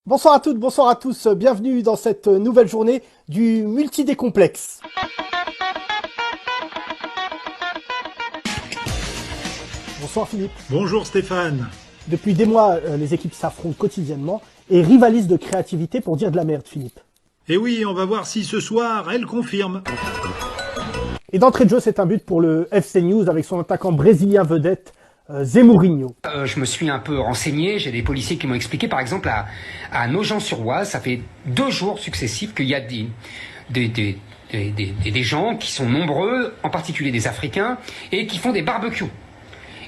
Bonsoir à toutes, bonsoir à tous, bienvenue dans cette nouvelle journée du multi-décomplexe. Bonsoir Philippe. Bonjour Stéphane. Depuis des mois, les équipes s'affrontent quotidiennement et rivalisent de créativité pour dire de la merde, Philippe. Et oui, on va voir si ce soir, elle confirme. Et d'entrée de jeu, c'est un but pour le FC News avec son attaquant brésilien vedette, Zemourinho. Je me suis un peu renseigné, j'ai des policiers qui m'ont expliqué, par exemple, à Nogent-sur-Oise, ça fait 2 jours successifs qu'il y a des gens qui sont nombreux, en particulier des Africains, et qui font des barbecues.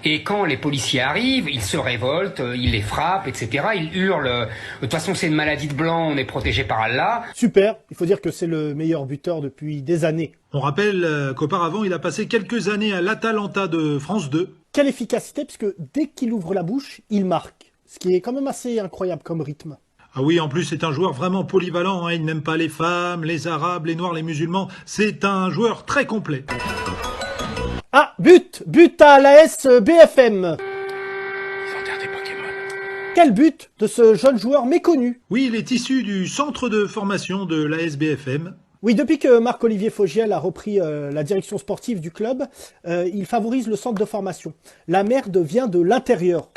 Et quand les policiers arrivent, ils se révoltent, ils les frappent, etc. Ils hurlent. De toute façon, c'est une maladie de blanc, on est protégé par Allah. Super, il faut dire que c'est le meilleur buteur depuis des années. On rappelle qu'auparavant, il a passé quelques années à l'Atalanta de France 2. Quelle efficacité, puisque dès qu'il ouvre la bouche, il marque. Ce qui est quand même assez incroyable comme rythme. Ah oui, en plus, c'est un joueur vraiment polyvalent. Il n'aime pas les femmes, les arabes, les noirs, les musulmans. C'est un joueur très complet. Ah, but à l'AS BFM. Ils ont des Pokémon. Quel but de ce jeune joueur méconnu. Oui, il est issu du centre de formation de l'ASBFM. Oui, depuis que Marc-Olivier Fogiel a repris la direction sportive du club, il favorise le centre de formation. La merde vient de l'intérieur.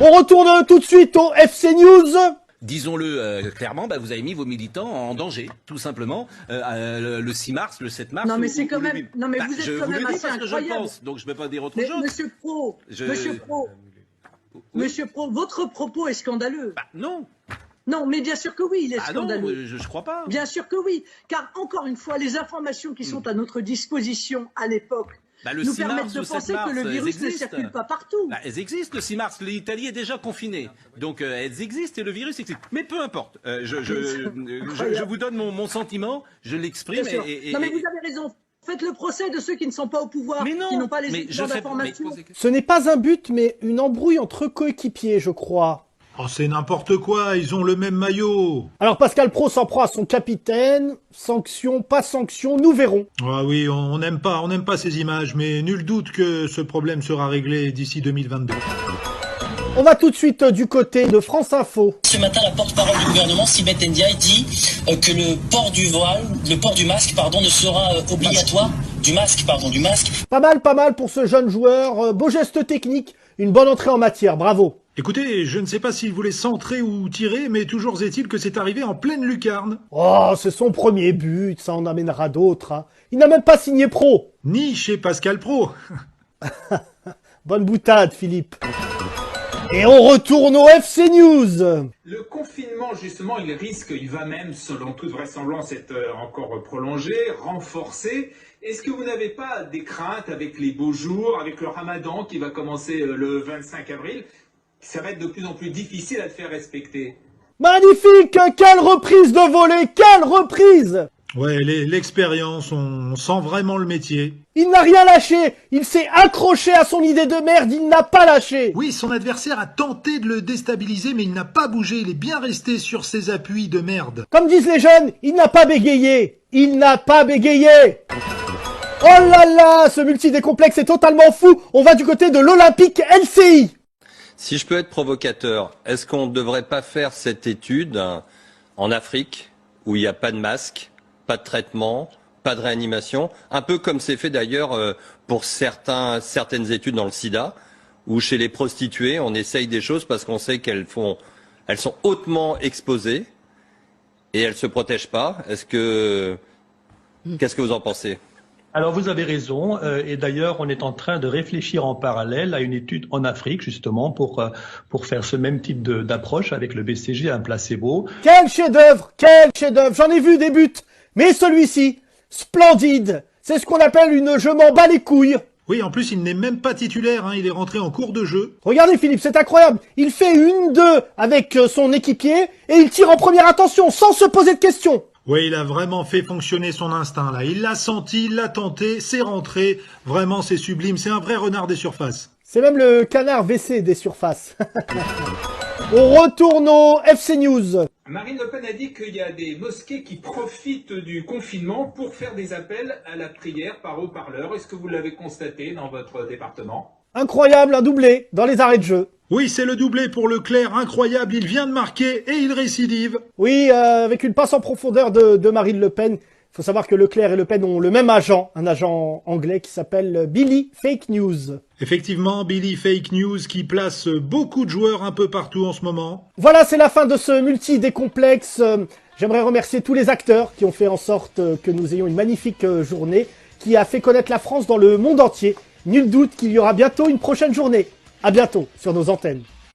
On retourne tout de suite au FC News. Disons-le clairement, vous avez mis vos militants en danger, tout simplement. Le 6 mars, le 7 mars. Non mais c'est quand même. Non mais vous êtes quand même assez parce que je incroyable. pense, donc je ne peux pas dire autre Mais, chose. Monsieur Pro, votre propos est scandaleux. Non. Non, mais bien sûr que oui, il est scandaleux. Non, je crois pas. Bien sûr que oui, car encore une fois, les informations qui sont à notre disposition à l'époque Le nous 6 permettent mars, de le 7 penser mars, que le virus elles ne existent. circule pas partout. Elles existent le 6 mars. L'Italie est déjà confinée, donc elles existent et le virus existe. Mais peu importe. Je vous donne mon sentiment, je l'exprime. Bien sûr. Non mais vous avez raison. Faites le procès de ceux qui ne sont pas au pouvoir, Mais non, qui n'ont pas les mais équipements d'information. Ce n'est pas un but, mais une embrouille entre coéquipiers, je crois. Oh, c'est n'importe quoi, ils ont le même maillot. Alors Pascal Pro s'en prend à son capitaine. Sanction, pas sanction, nous verrons. Ah oui, on n'aime pas ces images, mais nul doute que ce problème sera réglé d'ici 2022. On va tout de suite du côté de France Info. Ce matin, la porte-parole du gouvernement, Sibeth Ndiaye, dit que le port du voile, le port du masque, ne sera obligatoire. Du masque. Pas mal pour ce jeune joueur. Beau geste technique, une bonne entrée en matière, bravo. Écoutez, je ne sais pas s'il voulait centrer ou tirer, mais toujours est-il que c'est arrivé en pleine lucarne. Oh, c'est son premier but, ça en amènera d'autres. Hein. Il n'a même pas signé pro. Ni chez Pascal Pro. Bonne boutade, Philippe. Et on retourne au FC News. Le confinement, justement, il va même, selon toute vraisemblance, être encore prolongé, renforcé. Est-ce que vous n'avez pas des craintes avec les beaux jours, avec le Ramadan qui va commencer le 25 avril? Ça va être de plus en plus difficile à le faire respecter. Magnifique, quelle reprise de volée, quelle reprise. Ouais, l'expérience, on sent vraiment le métier. Il n'a rien lâché, il s'est accroché à son idée de merde, il n'a pas lâché. Oui, son adversaire a tenté de le déstabiliser, mais il n'a pas bougé, il est bien resté sur ses appuis de merde. Comme disent les jeunes, il n'a pas bégayé. Il n'a pas bégayé. Oh là là, ce multi-décomplexe est totalement fou. On va du côté de l'Olympique LCI. Si je peux être provocateur, est-ce qu'on ne devrait pas faire cette étude en Afrique, où il n'y a pas de masque, pas de traitement, pas de réanimation, un peu comme c'est fait d'ailleurs pour certaines études dans le sida, où chez les prostituées, on essaye des choses parce qu'on sait elles sont hautement exposées et elles se protègent pas. Qu'est-ce que vous en pensez? Alors vous avez raison, et d'ailleurs on est en train de réfléchir en parallèle à une étude en Afrique justement pour faire ce même type d'approche avec le BCG, un placebo. Quel chef-d'œuvre, j'en ai vu des buts, mais celui-ci, splendide, c'est ce qu'on appelle une je m'en bats les couilles. Oui, en plus il n'est même pas titulaire, il est rentré en cours de jeu. Regardez Philippe, c'est incroyable, il fait 1-2 avec son équipier et il tire en première intention sans se poser de questions. Oui, il a vraiment fait fonctionner son instinct, là. Il l'a senti, il l'a tenté, c'est rentré. Vraiment, c'est sublime. C'est un vrai renard des surfaces. C'est même le canard WC des surfaces. On retourne au FC News. Marine Le Pen a dit qu'il y a des mosquées qui profitent du confinement pour faire des appels à la prière par haut-parleur. Est-ce que vous l'avez constaté dans votre département? Incroyable, un doublé dans les arrêts de jeu. Oui, c'est le doublé pour Leclerc, incroyable, il vient de marquer et il récidive. Oui, avec une passe en profondeur de Marine Le Pen. Il faut savoir que Leclerc et Le Pen ont le même agent, un agent anglais qui s'appelle Billy Fake News. Effectivement, Billy Fake News qui place beaucoup de joueurs un peu partout en ce moment. Voilà, c'est la fin de ce multi-décomplexe. J'aimerais remercier tous les acteurs qui ont fait en sorte que nous ayons une magnifique journée, qui a fait connaître la France dans le monde entier. Nul doute qu'il y aura bientôt une prochaine journée. À bientôt sur nos antennes.